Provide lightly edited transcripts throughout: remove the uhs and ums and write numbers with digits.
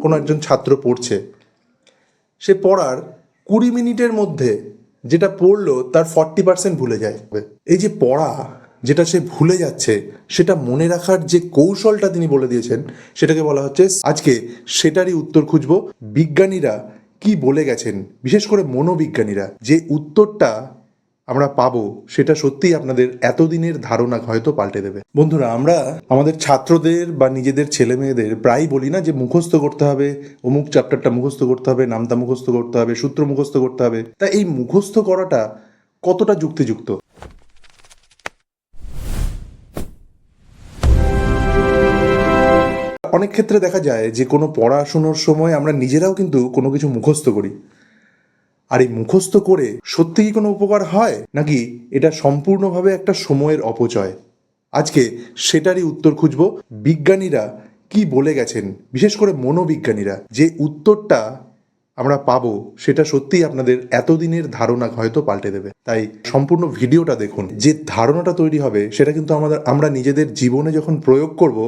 কোনো একজন ছাত্র পড়ছে, সে পড়ার 20 মিনিটের মধ্যে যেটা পড়লো তার 40% ভুলে যায়। এই যে পড়া যেটা সে ভুলে যাচ্ছে সেটা মনে রাখার যে কৌশলটা তিনি বলে দিয়েছেন সেটাকে বলা হচ্ছে, আজকে সেটারই উত্তর খুঁজবো। বিজ্ঞানীরা কি বলে গেছেন, বিশেষ করে মনোবিজ্ঞানীরা, যে উত্তরটা আমরা পাবো সেটা সত্যিই আপনাদের এতদিনের ধারণা হয়তো পাল্টে দেবে। বন্ধুরা, আমরা আমাদের ছাত্রদের বা নিজেদের ছেলে মেয়েদের প্রায়ই বলি না যে মুখস্থ করতে হবে, অমুক চ্যাপ্টারটা মুখস্থ করতে হবে, নামতা মুখস্থ করতে হবে, সূত্র মুখস্থ করতে হবে। তা এই মুখস্থ করাটা কতটা যুক্তিযুক্ত? অনেক ক্ষেত্রে দেখা যায় যে কোনো পড়াশুনোর সময় আমরা নিজেরাও কিন্তু কোনো কিছু মুখস্থ করি, আর এই মুখস্থ করে সত্যি কি কোনো উপকার হয়, নাকি এটা সম্পূর্ণভাবে একটা সময়ের অপচয়? আজকে সেটারই উত্তর খুঁজব। বিজ্ঞানীরা কি বলে গেছেন, বিশেষ করে মনোবিজ্ঞানীরা, যে উত্তরটা আমরা পাবো সেটা সত্যিই আপনাদের এতদিনের ধারণা হয়তো পাল্টে দেবে। তাই সম্পূর্ণ ভিডিওটা দেখুন। যে ধারণাটা তৈরি হবে সেটা কিন্তু আমরা নিজেদের জীবনে যখন প্রয়োগ করব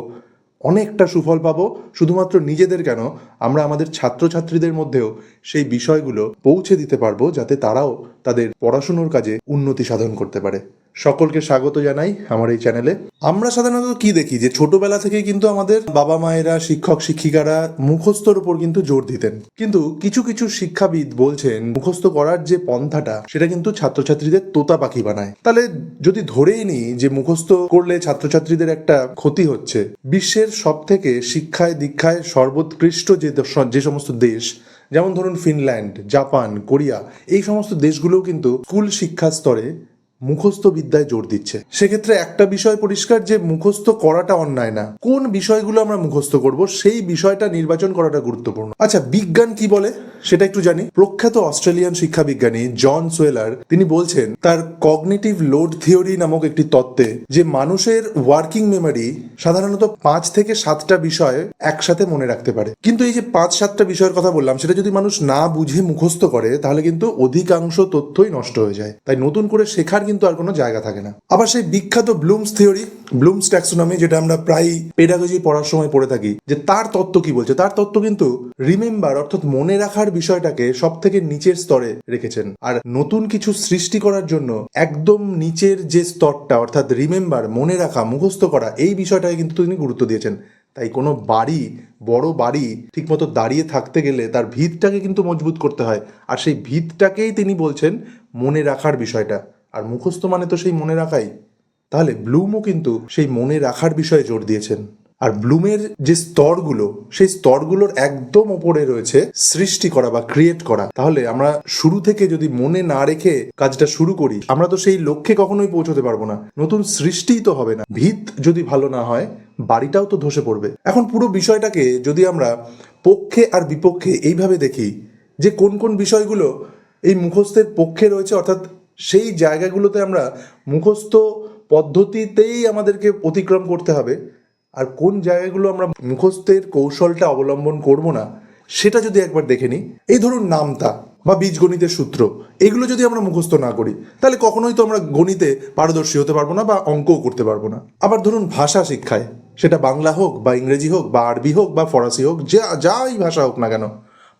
অনেকটা সুফল পাবো। শুধুমাত্র নিজেদের কেন, আমরা আমাদের ছাত্রছাত্রীদের মধ্যেও সেই বিষয়গুলো পৌঁছে দিতে পারবো, যাতে তারাও তাদের পড়াশুনোর কাজে উন্নতি সাধন করতে পারে। সকলকে স্বাগত জানাই আমার এই চ্যানেলে। আমরা সাধারণত কি দেখি, যে ছোটবেলা থেকেই কিন্তু আমাদের বাবা মায়েরা, শিক্ষক শিক্ষিকারা মুখস্থর উপর কিন্তু জোর দিতেন। কিন্তু কিছু কিছু শিক্ষাবিদ বলছেন মুখস্থ করার যে পন্থাটা সেটা কিন্তু ছাত্রছাত্রীদের তোতা পাখি বানায়। তাহলে যদি ধরেই নিই যে মুখস্থ করলে ছাত্রছাত্রীদের একটা ক্ষতি হচ্ছে, বিশ্বের সব থেকে শিক্ষায় দীক্ষায় সর্বোৎকৃষ্ট যে সমস্ত দেশ, যেমন ধরুন ফিনল্যান্ড, জাপান, কোরিয়া, এই সমস্ত দেশগুলোও কিন্তু স্কুল শিক্ষা স্তরে মুখস্থ বিদ্যায় জোর দিচ্ছে। সেক্ষেত্রে একটা বিষয় পরিষ্কার, যে মুখস্থ করাটা অন্যায় না, কোন বিষয়গুলো আমরা মুখস্থ করব সেই বিষয়টা নির্বাচন করাটা গুরুত্বপূর্ণ। আচ্ছা, বিজ্ঞান কি বলে সেটা একটু জানি। প্রখ্যাত অস্ট্রেলিয়ান শিক্ষাবিজ্ঞানী জন সোয়েলার তিনি বলছেন তার কগনিটিভ লোড থিওরি নামক একটি তত্ত্বে, যে মানুষের ওয়ার্কিং মেমোরি সাধারণত 5 থেকে 7টা বিষয় একসাথে মনে রাখতে পারে। কিন্তু এই যে 5-7টা বিষয়ের কথা বললাম, সেটা যদি মানুষ না বুঝে মুখস্থ করে তাহলে কিন্তু অধিকাংশ তথ্যই নষ্ট হয়ে যায়। তাই নতুন করে শেখার কিন্তু আর কোনো জায়গা থাকে না। আবার সেই বিখ্যাত ব্লুমস থিওরি, ব্লুমস ট্যাক্সোনমি, যেটা আমরা প্রায় পেডাগজি পড়ার সময় পড়ে থাকি, যে তার তত্ত্ব কি বলছে, তার তত্ত্ব কিন্তু রিমেম্বার অর্থাৎ মনে রাখার বিষয়টাকে সব থেকে নিচের স্তরে রেখেছেন। আর নতুন কিছু সৃষ্টি করার জন্য একদম নিচের যে স্তরটা অর্থাৎ রিমেম্বার, মনে রাখা, মুখস্থ করা, এই বিষয়টাকে কিন্তু তিনি গুরুত্ব দিয়েছেন। তাই কোনো বাড়ি, বড় বাড়ি ঠিকমতো দাঁড়িয়ে থাকতে গেলে তার ভিতটাকে কিন্তু মজবুত করতে হয়, আর সেই ভিতটাকেই তিনি বলছেন মনে রাখার বিষয়টা। আর মুখস্থ মানে তো সেই মনে রাখাই। তাহলে ব্লুমও কিন্তু সেই মনে রাখার বিষয়ে জোর দিয়েছেন। আর ব্লুমের যে স্তরগুলো, সেই স্তরগুলোর একদম ওপরে রয়েছে সৃষ্টি করা বা ক্রিয়েট করা। তাহলে আমরা শুরু থেকে যদি মনে না রেখে কাজটা শুরু করি, আমরা তো সেই লক্ষ্যে কখনোই পৌঁছতে পারবো না, নতুন সৃষ্টিই তো হবে না। ভিত যদি ভালো না হয়, বাড়িটাও তো ধসে পড়বে। এখন পুরো বিষয়টাকে যদি আমরা পক্ষে আর বিপক্ষে এইভাবে দেখি, যে কোন কোন বিষয়গুলো এই মুখস্থের পক্ষে রয়েছে, অর্থাৎ সেই জায়গাগুলোতে আমরা মুখস্থ পদ্ধতিতেই আমাদেরকে অতিক্রম করতে হবে, আর কোন জায়গাগুলো আমরা মুখস্থের কৌশলটা অবলম্বন করব না, সেটা যদি একবার দেখে নিই। এই ধরুন নামতা বা বীজগণিতের সূত্র, এগুলো যদি আমরা মুখস্থ না করি তাহলে কখনোই তো আমরা গণিতে পারদর্শী হতে পারবো না বা অঙ্কও করতে পারবো না। আবার ধরুন ভাষা শিক্ষায়, সেটা বাংলা হোক বা ইংরেজি হোক বা আরবি হোক বা ফরাসি হোক, যাই ভাষা হোক না কেন,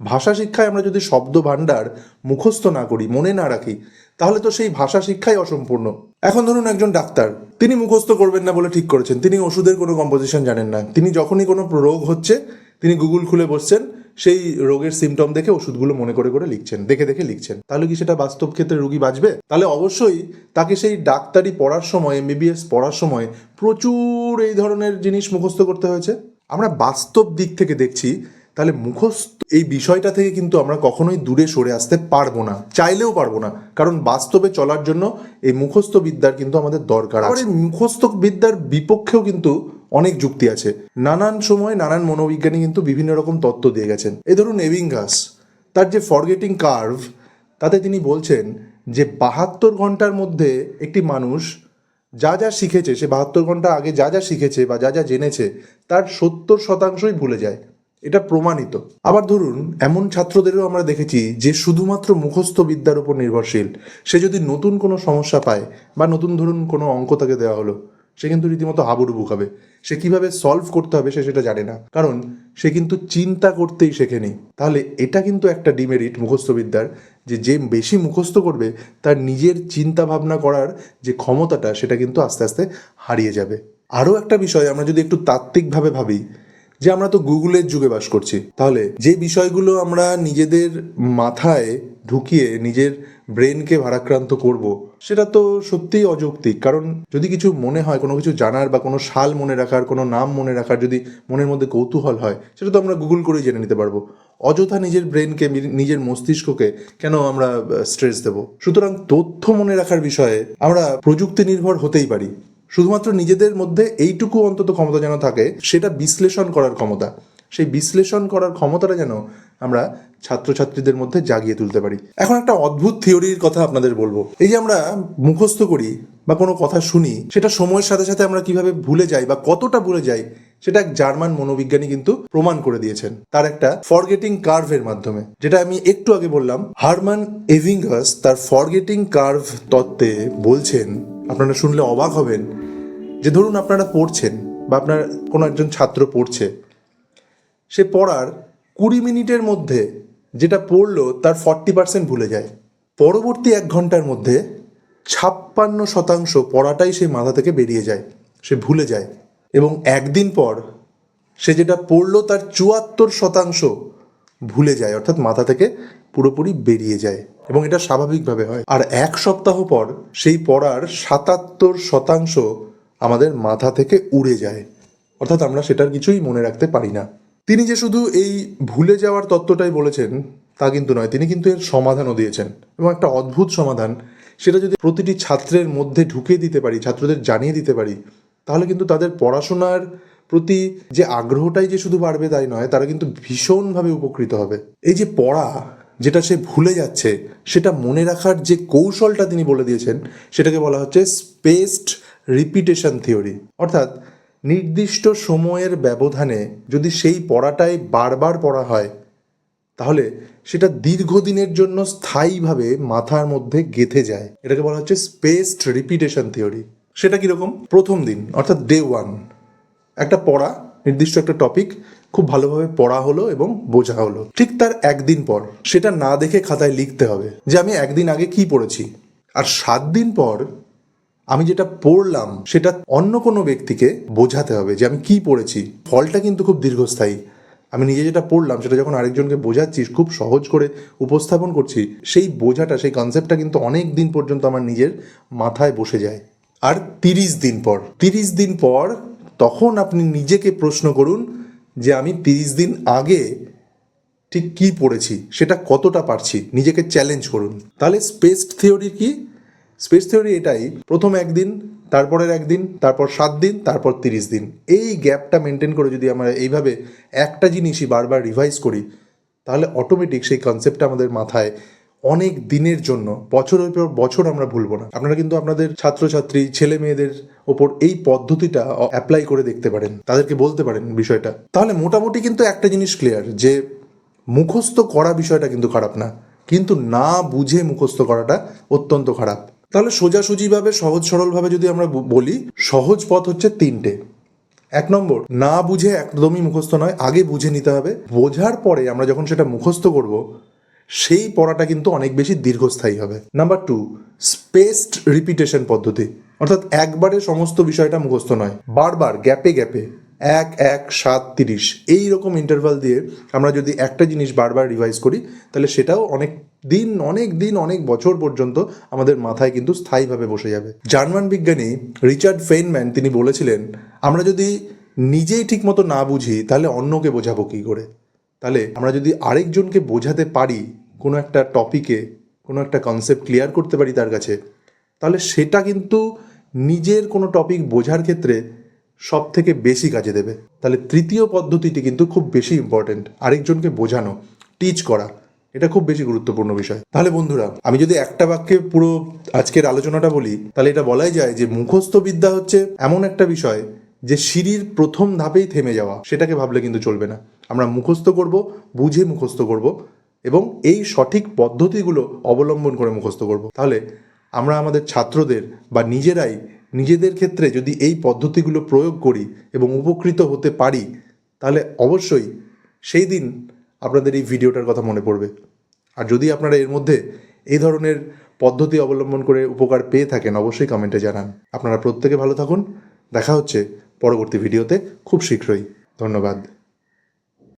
ভাষা শিক্ষায় আমরা যদি শব্দ ভাণ্ডার মুখস্থ না করি, মনে না রাখি, তাহলে তো সেই ভাষা শিক্ষাই অসম্পূর্ণ। এখন ধরুন একজন ডাক্তার, তিনি মুখস্থ করবেন না বলে ঠিক করেছেন, তিনি ওষুধের কোনো কম্পোজিশন জানেন না। তিনি যখনই কোনো রোগ হচ্ছে, তিনি গুগল খুলে বসছেন, সেই রোগের সিমটম দেখে ওষুধগুলো মনে করে করে লিখছেন, দেখে দেখে লিখছেন। তাহলে কি সেটা বাস্তব ক্ষেত্রে রোগী বাঁচবে? তাহলে অবশ্যই তাকে সেই ডাক্তারি পড়ার সময়, এমবিবিএস পড়ার সময় প্রচুর এই ধরনের জিনিস মুখস্থ করতে হয়েছে। আমরা বাস্তব দিক থেকে দেখছি, তাহলে মুখস্থ এই বিষয়টা থেকে কিন্তু আমরা কখনোই দূরে সরে আসতে পারবো না, চাইলেও পারবো না। কারণ বাস্তবে চলার জন্য এই মুখস্থ বিদ্যার কিন্তু আমাদের দরকার আছে। এই মুখস্থ বিদ্যার বিপক্ষেও কিন্তু অনেক যুক্তি আছে। নানান সময় নানান মনোবিজ্ঞানী কিন্তু বিভিন্ন রকম তত্ত্ব দিয়ে গেছেন। এই ধরুন এবিঙ্গাস, তার যে ফরগেটিং কার্ভ, তাতে তিনি বলছেন যে 72 ঘন্টার মধ্যে একটি মানুষ যা যা শিখেছে, সে 72 ঘন্টা আগে যা যা শিখেছে বা যা যা জেনেছে, তার 70% ভুলে যায়। এটা প্রমাণিত। আবার ধরুন এমন ছাত্রদেরও আমরা দেখেছি যে শুধুমাত্র মুখস্থ বিদ্যার উপর নির্ভরশীল। সে যদি নতুন কোনো সমস্যা পায় বা নতুন ধরুন কোনো অঙ্ক তাকে দেওয়া হলো, সে কিন্তু রীতিমতো হাবুডুবু খাবে। সে কিভাবে সলভ করতে হবে সে সেটা জানে না, কারণ সে কিন্তু চিন্তা করতেই শেখেনি। তাহলে এটা কিন্তু একটা ডিমেরিট মুখস্থবিদ্যার, যে বেশি মুখস্থ করবে তার নিজের চিন্তা ভাবনা করার যে ক্ষমতাটা সেটা কিন্তু আস্তে আস্তে হারিয়ে যাবে। আরও একটা বিষয়, আমরা যদি একটু তাত্ত্বিকভাবে ভাবি, যে আমরা তো গুগলের যুগে বাস করছি, তাহলে যে বিষয়গুলো আমরা নিজেদের মাথায় ঢুকিয়ে নিজের ব্রেনকে ভারাক্রান্ত করব, সেটা তো সত্যিই অযৌক্তিক। কারণ যদি কিছু মনে হয়, কোনো কিছু জানার বা কোনো সাল মনে রাখার, কোনো নাম মনে রাখার যদি মনের মধ্যে কৌতূহল হয়, সেটা তো আমরা গুগল করেই জেনে নিতে পারবো। অযথা নিজের ব্রেনকে, নিজের মস্তিষ্ককে কেন আমরা স্ট্রেস দেব? সুতরাং তথ্য মনে রাখার বিষয়ে আমরা প্রযুক্তি নির্ভর হতেই পারি, শুধুমাত্র নিজেদের মধ্যে এইটুকু অন্তত ক্ষমতা যেন থাকে, সেটা বিশ্লেষণ করার ক্ষমতা। সেই বিশ্লেষণ করার ক্ষমতাটা যেন আমরা ছাত্রছাত্রীদের মধ্যে জাগিয়ে তুলতে পারি। এখন একটা অদ্ভুত থিওরির কথা আপনাদের বলবো। এই যে আমরা মুখস্থ করি বা কোনো কথা শুনি, সেটা সময়ের সাথে সাথে আমরা কিভাবে ভুলে যাই বা কতটা ভুলে যাই, সেটা এক জার্মান মনোবিজ্ঞানী কিন্তু প্রমাণ করে দিয়েছেন তার একটা ফরগেটিং কার্ভের মাধ্যমে। যেটা আমি একটু আগে বললাম, হারমান এভিঙ্গাস তার ফরগেটিং কার্ভ তত্ত্বে বলছেন, আপনারা শুনলে অবাক হবেন, যে ধরুন আপনারা পড়ছেন বা আপনার কোনো একজন ছাত্র পড়ছে, সে পড়ার 20 মিনিটের মধ্যে যেটা পড়লো তার 40% ভুলে যায়। পরবর্তী 1 ঘন্টার মধ্যে 56% পড়াটাই সে মাথা থেকে বেরিয়ে যায়, সে ভুলে যায়। এবং একদিন পর সে যেটা পড়লো তার 74% ভুলে যায়, অর্থাৎ মাথা থেকে পুরোপুরি বেরিয়ে যায়। এবং এটা স্বাভাবিকভাবে হয়। আর 1 সপ্তাহ পর সেই পড়ার 77% আমাদের মাথা থেকে উড়ে যায়, অর্থাৎ আমরা সেটার কিছুই মনে রাখতে পারি না। তিনি যে শুধু এই ভুলে যাওয়ার তত্ত্বটাই বলেছেন তা কিন্তু নয়, তিনি কিন্তু এর সমাধানও দিয়েছেন, এবং একটা অদ্ভুত সমাধান। সেটা যদি প্রতিটি ছাত্রের মধ্যে ঢুকিয়ে দিতে পারি, ছাত্রদের জানিয়ে দিতে পারি, তাহলে কিন্তু তাদের পড়াশোনার প্রতি যে আগ্রহটাই যে শুধু বাড়বে তাই নয়, তারা কিন্তু ভীষণভাবে উপকৃত হবে। এই যে পড়া যেটা সে ভুলে যাচ্ছে, সেটা মনে রাখার যে কৌশলটা তিনি বলে দিয়েছেন, সেটাকে বলা হচ্ছে স্পেসড রিপিটেশন থিওরি। অর্থাৎ নির্দিষ্ট সময়ের ব্যবধানে যদি সেই পড়াটাই বারবার পড়া হয়, তাহলে সেটা দীর্ঘদিনের জন্য স্থায়ীভাবে মাথার মধ্যে গেঁথে যায়। এটাকে বলা হচ্ছে স্পেসড রিপিটেশন থিওরি। সেটা কীরকম? প্রথম দিন অর্থাৎ ডে 1 একটা পড়া, নির্দিষ্ট একটা টপিক খুব ভালোভাবে পড়া হলো এবং বোঝা হলো। ঠিক তার 1 দিন পর সেটা না দেখে খাতায় লিখতে হবে যে আমি 1 দিন আগে কি পড়েছি। আর 7 দিন পর আমি যেটা পড়লাম সেটা অন্য কোনো ব্যক্তিকে বোঝাতে হবে যে আমি কি পড়েছি। ফলটা কিন্তু খুব দীর্ঘস্থায়ী। আমি নিজে যেটা পড়লাম সেটা যখন আরেকজনকে বোঝাচ্ছি, খুব সহজ করে উপস্থাপন করছি, সেই বোঝাটা, সেই কনসেপ্টটা কিন্তু অনেক দিন পর্যন্ত আমার নিজের মাথায় বসে যায়। আর 30 দিন পর তখন আপনি নিজেকে প্রশ্ন করুন যে আমি 30 দিন আগে ঠিক কী পড়েছি, সেটা কতটা পারছি, নিজেকে চ্যালেঞ্জ করুন। তাহলে স্পেসড থিওরি কি? স্পেস থিওরি এটাই, প্রথম 1 দিন, তারপরের 1 দিন, তারপর 7 দিন, তারপর 30 দিন, এই গ্যাপটা মেনটেন করে যদি আমরা এইভাবে একটা জিনিসই বারবার রিভাইজ করি, তাহলে অটোমেটিক সেই কনসেপ্টটা আমাদের মাথায় অনেক দিনের জন্য, বছরের পর বছর আমরা ভুলবো না। আপনারা কিন্তু আপনাদের ছাত্রছাত্রী, ছেলে মেয়েদের ওপর এই পদ্ধতিটা অ্যাপ্লাই করে দেখতে পারেন, তাদেরকে বলতে পারেন বিষয়টা। তাহলে মোটামুটি কিন্তু একটা জিনিস ক্লিয়ার, যে মুখস্থ করা বিষয়টা কিন্তু খারাপ না, কিন্তু না বুঝে মুখস্থ করাটা অত্যন্ত খারাপ। তাহলে সোজাসুজিভাবে, সহজ সরলভাবে যদি আমরা বলি, সহজ পথ হচ্ছে 3টে। 1 নম্বর, না বুঝে একদমই মুখস্থ নয়, আগে বুঝে নিতে হবে। বোঝার পরে আমরা যখন সেটা মুখস্থ করব, সেই পড়াটা কিন্তু অনেক বেশি দীর্ঘস্থায়ী হবে। নাম্বার 2, স্পেসড রিপিটেশন পদ্ধতি, অর্থাৎ একবারে সমস্ত বিষয়টা মুখস্থ নয়, বারবার গ্যাপে গ্যাপে 1, 1, 7, 30 এইরকম ইন্টারভাল দিয়ে আমরা যদি একটা জিনিস বারবার রিভাইজ করি, তাহলে সেটাও অনেক দিন, অনেক বছর পর্যন্ত আমাদের মাথায় কিন্তু স্থায়ীভাবে বসে যাবে। জার্মান বিজ্ঞানী রিচার্ড ফেইনম্যান তিনি বলেছিলেন, আমরা যদি নিজেই ঠিকমতো না বুঝি, তাহলে অন্যকে বোঝাবো কী করে? তাহলে আমরা যদি আরেকজনকে বোঝাতে পারি, কোনো একটা টপিকে কোনো একটা কনসেপ্ট ক্লিয়ার করতে পারি তার কাছে, তাহলে সেটা কিন্তু নিজের কোনো টপিক বোঝার ক্ষেত্রে সব থেকে বেশি কাজে দেবে। তাহলে 3য় পদ্ধতিটি কিন্তু খুব বেশি ইম্পর্টেন্ট, আরেকজনকে বোঝানো, টিচ করা, এটা খুব বেশি গুরুত্বপূর্ণ বিষয়। তাহলে বন্ধুরা, আমি যদি একটা বাক্যে পুরো আজকের আলোচনাটা বলি, তাহলে এটা বলাই যায় যে মুখস্থ বিদ্যা হচ্ছে এমন একটা বিষয় যে সিঁড়ির প্রথম ধাপেই থেমে যাওয়া, সেটাকে ভাবলে কিন্তু চলবে না। আমরা মুখস্থ করব, বুঝে মুখস্থ করব, এবং এই সঠিক পদ্ধতিগুলো অবলম্বন করে মুখস্থ করব। তাহলে আমরা আমাদের ছাত্রদের বা নিজেরাই নিজেদের ক্ষেত্রে যদি এই পদ্ধতিগুলো প্রয়োগ করি এবং উপকৃত হতে পারি, তাহলে অবশ্যই সেই দিন আপনাদের এই ভিডিওটার কথা মনে পড়বে। আর যদি আপনারা এর মধ্যে এই ধরনের পদ্ধতি অবলম্বন করে উপকার পেয়ে থাকেন, অবশ্যই কমেন্টে জানান। আপনারা প্রত্যেকে ভালো থাকুন। দেখা হচ্ছে পরবর্তী ভিডিওতে খুব শীঘ্রই। ধন্যবাদ।